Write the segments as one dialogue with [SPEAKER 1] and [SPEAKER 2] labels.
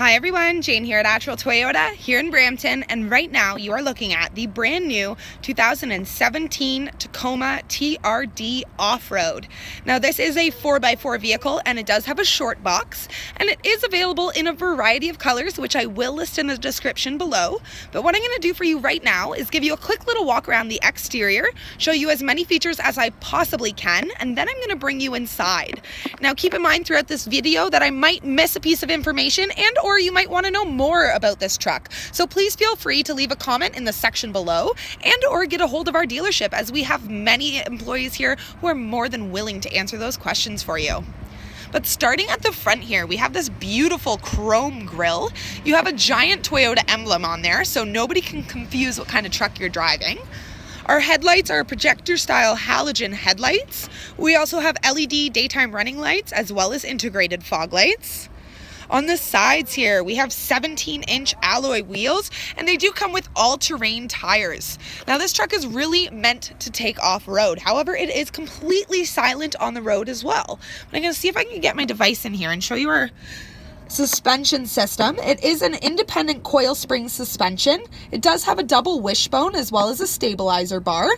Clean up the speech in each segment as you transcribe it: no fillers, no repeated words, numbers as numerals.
[SPEAKER 1] Hi everyone, Jane here at Attrell Toyota here in Brampton, and right now you are looking at the brand new 2017 Tacoma TRD Off-Road. Now this is a 4x4 vehicle and it does have a short box, and it is available in a variety of colors, which I will list in the description below. But what I'm going to do for you right now is give you a quick little walk around the exterior, show you as many features as I possibly can, and then I'm going to bring you inside. Now keep in mind throughout this video that I might miss a piece of information or you might want to know more about this truck. So please feel free to leave a comment in the section below or get a hold of our dealership, as we have many employees here who are more than willing to answer those questions for you. But starting at the front here, we have this beautiful chrome grille. You have a giant Toyota emblem on there, so nobody can confuse what kind of truck you're driving. Our headlights are projector style halogen headlights. We also have LED daytime running lights as well as integrated fog lights. On the sides here, we have 17-inch alloy wheels, and they do come with all-terrain tires. Now this truck is really meant to take off-road. However, it is completely silent on the road as well. But I'm going to see if I can get my device in here and show you our suspension system. It is an independent coil spring suspension. It does have a double wishbone as well as a stabilizer bar.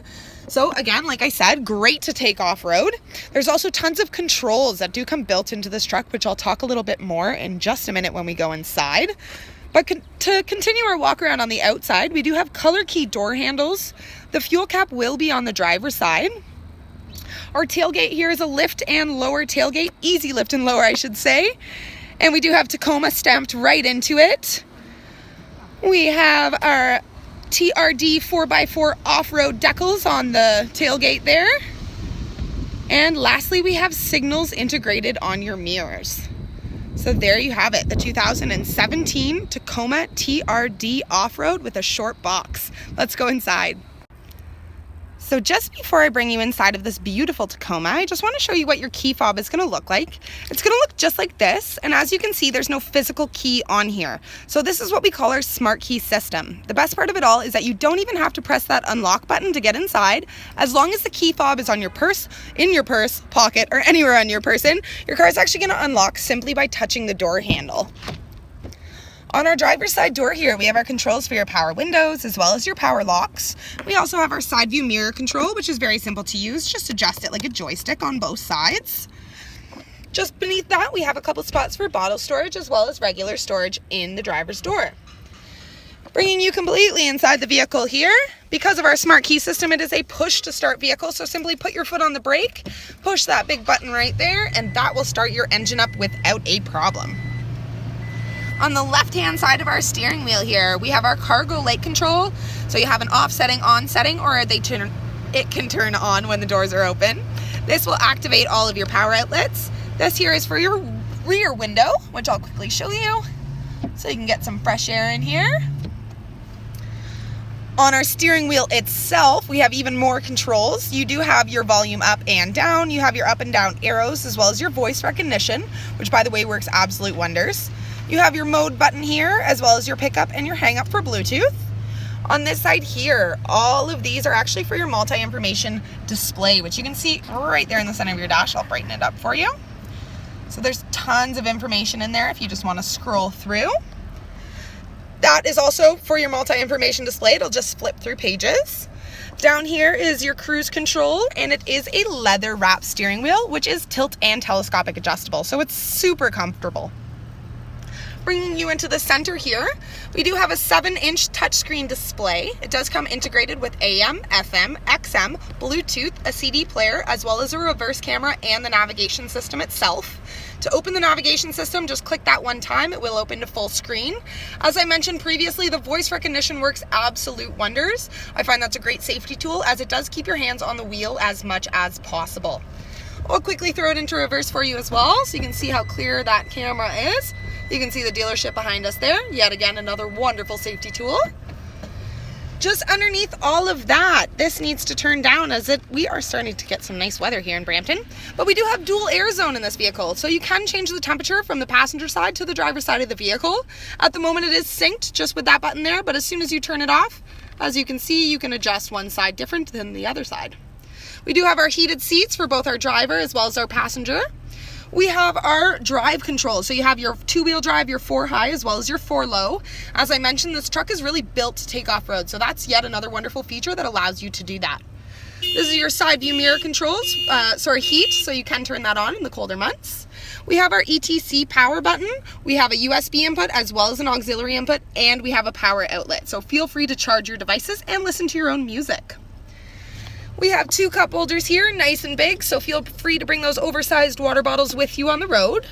[SPEAKER 1] So again, like I said, great to take off-road. There's also tons of controls that do come built into this truck, which I'll talk a little bit more in just a minute when we go inside. But to continue our walk around on the outside, we do have color key door handles. The fuel cap will be on the driver's side. Our tailgate here is a lift and lower tailgate, easy lift and lower I should say. And we do have Tacoma stamped right into it. We have our TRD 4x4 off-road decals on the tailgate there. And lastly, we have signals integrated on your mirrors. So there you have it, the 2017 Tacoma TRD Off-Road with a short box. Let's go inside. So just before I bring you inside of this beautiful Tacoma, I just want to show you what your key fob is going to look like. It's going to look just like this, and as you can see, there's no physical key on here. So this is what we call our smart key system. The best part of it all is that you don't even have to press that unlock button to get inside. As long as the key fob is on your purse, in your purse, pocket, or anywhere on your person, your car is actually going to unlock simply by touching the door handle. On our driver's side door here, we have our controls for your power windows as well as your power locks. We also have our side view mirror control, which is very simple to use. Just adjust it like a joystick on both sides. Just beneath that, we have a couple spots for bottle storage as well as regular storage in the driver's door. Bringing you completely inside the vehicle here, because of our smart key system, it is a push to start vehicle. So simply put your foot on the brake, push that big button right there, and that will start your engine up without a problem. On the left-hand side of our steering wheel here, we have our cargo light control. So you have an off setting, on setting, or it can turn on when the doors are open. This will activate all of your power outlets. This here is for your rear window, which I'll quickly show you so you can get some fresh air in here. On our steering wheel itself, we have even more controls. You do have your volume up and down. You have your up and down arrows as well as your voice recognition, which by the way works absolute wonders. You have your mode button here, as well as your pickup and your hang up for Bluetooth. On this side here, all of these are actually for your multi-information display, which you can see right there in the center of your dash. I'll brighten it up for you. So there's tons of information in there if you just want to scroll through. That is also for your multi-information display. It'll just flip through pages. Down here is your cruise control, and it is a leather wrap steering wheel, which is tilt and telescopic adjustable, so it's super comfortable. Bringing you into the center here, we do have a 7-inch touchscreen display. It does come integrated with AM, FM, XM, Bluetooth, a CD player, as well as a reverse camera and the navigation system itself. To open the navigation system, just click that one time. It will open to full screen. As I mentioned previously, the voice recognition works absolute wonders. I find that's a great safety tool, as it does keep your hands on the wheel as much as possible. I'll quickly throw it into reverse for you as well, so you can see how clear that camera is. You can see the dealership behind us there. Yet again, another wonderful safety tool. Just underneath all of that, this needs to turn down as we are starting to get some nice weather here in Brampton. But we do have dual air zone in this vehicle, so you can change the temperature from the passenger side to the driver's side of the vehicle. At the moment it is synced just with that button there, but as soon as you turn it off, as you can see, you can adjust one side different than the other side. We do have our heated seats for both our driver as well as our passenger. We have our drive controls. So you have your 2-wheel drive, your 4-high, as well as your 4-low. As I mentioned, this truck is really built to take off-road. So that's yet another wonderful feature that allows you to do that. This is your side view mirror controls, heat, so you can turn that on in the colder months. We have our ETC power button. We have a USB input as well as an auxiliary input, and we have a power outlet. So feel free to charge your devices and listen to your own music. We have 2 cup holders here, nice and big, so feel free to bring those oversized water bottles with you on the road.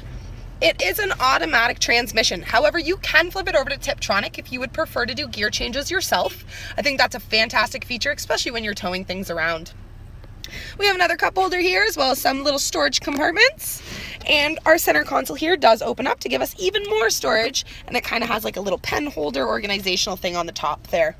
[SPEAKER 1] It is an automatic transmission. However, you can flip it over to Tiptronic if you would prefer to do gear changes yourself. I think that's a fantastic feature, especially when you're towing things around. We have another cup holder here, as well as some little storage compartments. And our center console here does open up to give us even more storage, and it kind of has like a little pen holder organizational thing on the top there.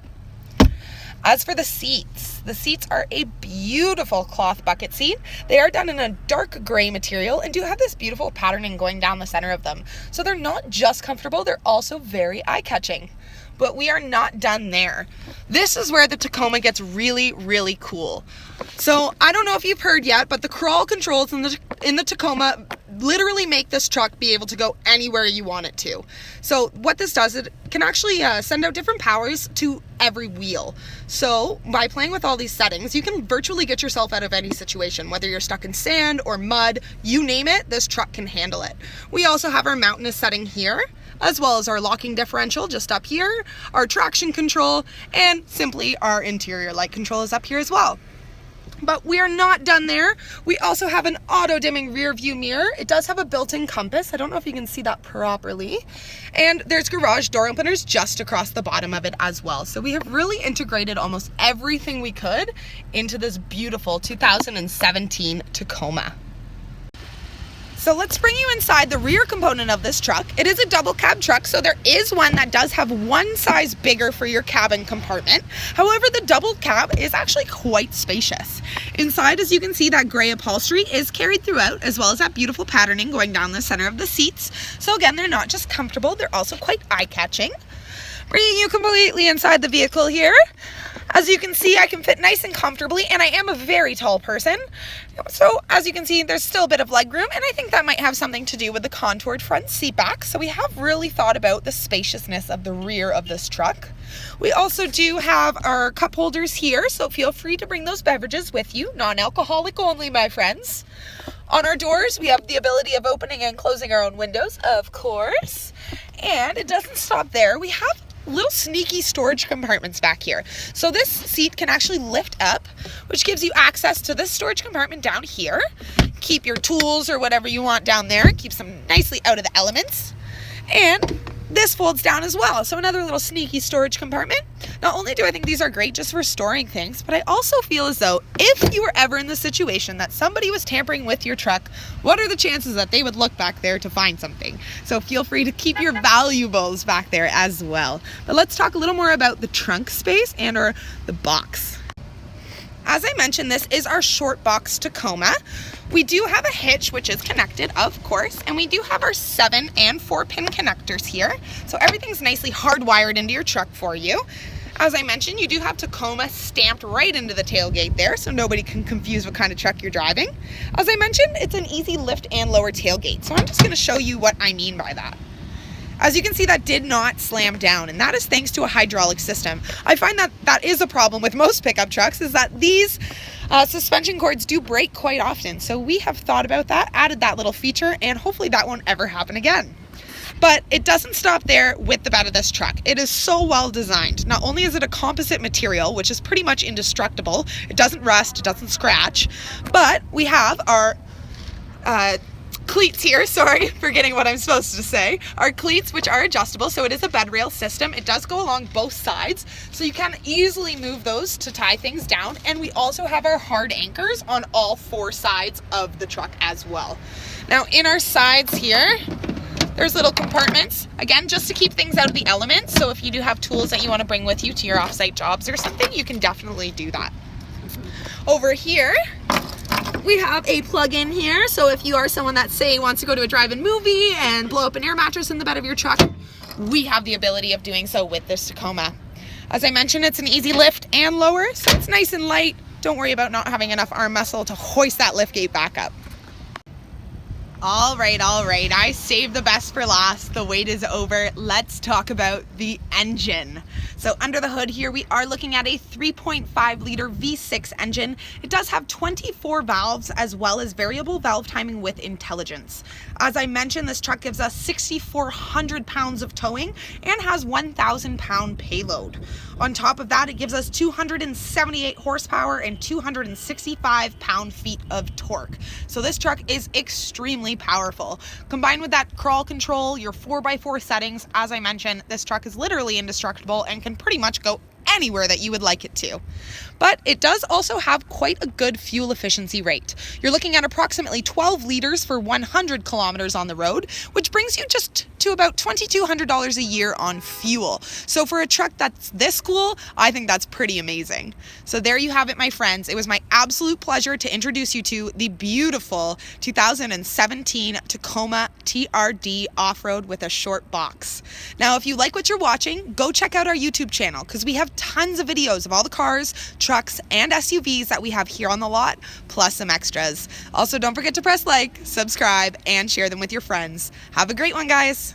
[SPEAKER 1] As for the seats are a beautiful cloth bucket seat. They are done in a dark gray material and do have this beautiful patterning going down the center of them. So they're not just comfortable, they're also very eye-catching. But we are not done there. This is where the Tacoma gets really, really cool. So I don't know if you've heard yet, but the crawl controls in the Tacoma literally make this truck be able to go anywhere you want it to. So what this does, it can actually send out different powers to every wheel. So by playing with all these settings, you can virtually get yourself out of any situation, whether you're stuck in sand or mud, you name it, this truck can handle it. We also have our mountainous setting here, as well as our locking differential just up here, our traction control, and simply our interior light control is up here as well. But we are not done there. We also have an auto-dimming rear view mirror. It does have a built-in compass. I don't know if you can see that properly. And there's garage door openers just across the bottom of it as well. So we have really integrated almost everything we could into this beautiful 2017 Tacoma. So let's bring you inside the rear component of this truck. It is a double cab truck, so there is one that does have one size bigger for your cabin compartment. However, the double cab is actually quite spacious. Inside, as you can see, that gray upholstery is carried throughout, as well as that beautiful patterning going down the center of the seats. So again, they're not just comfortable, they're also quite eye-catching. Bringing you completely inside the vehicle here. As you can see, I can fit nice and comfortably, and I am a very tall person. So as you can see, there's still a bit of leg room, and I think that might have something to do with the contoured front seat back. So we have really thought about the spaciousness of the rear of this truck. We also do have our cup holders here, so feel free to bring those beverages with you. Non-alcoholic only, my friends. On our doors, we have the ability of opening and closing our own windows, of course. And it doesn't stop there. We have little sneaky storage compartments back here. So this seat can actually lift up, which gives you access to this storage compartment down here. Keep your tools or whatever you want down there. Keeps them nicely out of the elements. And this folds down as well. So another little sneaky storage compartment. Not only do I think these are great just for storing things, but I also feel as though if you were ever in the situation that somebody was tampering with your truck, what are the chances that they would look back there to find something? So feel free to keep your valuables back there as well. But let's talk a little more about the trunk space and or the box. As I mentioned, this is our short box Tacoma. We do have a hitch, which is connected, of course, and we do have our 7 and 4-pin connectors here. So everything's nicely hardwired into your truck for you. As I mentioned, you do have Tacoma stamped right into the tailgate there, so nobody can confuse what kind of truck you're driving. As I mentioned, it's an easy lift and lower tailgate, so I'm just going to show you what I mean by that. As you can see, that did not slam down, and that is thanks to a hydraulic system. I find that that is a problem with most pickup trucks, is that these suspension cords do break quite often. So we have thought about that, added that little feature, and hopefully that won't ever happen again. But it doesn't stop there with the bed of this truck. It is so well designed. Not only is it a composite material, which is pretty much indestructible, it doesn't rust, it doesn't scratch, but we have our cleats here, sorry, forgetting what I'm supposed to say. Our cleats, which are adjustable, so it is a bed rail system. It does go along both sides, so you can easily move those to tie things down. And we also have our hard anchors on all 4 sides of the truck as well. Now in our sides here, there's little compartments, again, just to keep things out of the elements. So if you do have tools that you want to bring with you to your offsite jobs or something, you can definitely do that. Over here, we have a plug-in here, so if you are someone that, say, wants to go to a drive-in movie and blow up an air mattress in the bed of your truck, we have the ability of doing so with this Tacoma. As I mentioned, it's an easy lift and lower, so it's nice and light. Don't worry about not having enough arm muscle to hoist that lift gate back up. All right. I saved the best for last. The wait is over. Let's talk about the engine. So under the hood here, we are looking at a 3.5 liter V6 engine. It does have 24 valves as well as variable valve timing with intelligence. As I mentioned, this truck gives us 6,400 pounds of towing and has 1,000 pound payload. On top of that, it gives us 278 horsepower and 265 pound-feet of torque. So this truck is extremely powerful. Combined with that crawl control, your 4x4 settings, as I mentioned, this truck is literally indestructible and can pretty much go anywhere that you would like it to. But it does also have quite a good fuel efficiency rate. You're looking at approximately 12 liters for 100 kilometers on the road, which brings you just to about $2,200 a year on fuel. So for a truck that's this cool, I think that's pretty amazing. So there you have it, my friends. It was my absolute pleasure to introduce you to the beautiful 2017 Tacoma TRD off-road with a short box. Now, if you like what you're watching, go check out our YouTube channel because we have tons of videos of all the cars, trucks, and SUVs that we have here on the lot, plus some extras. Also, don't forget to press like, subscribe, and share them with your friends. Have a great one, guys.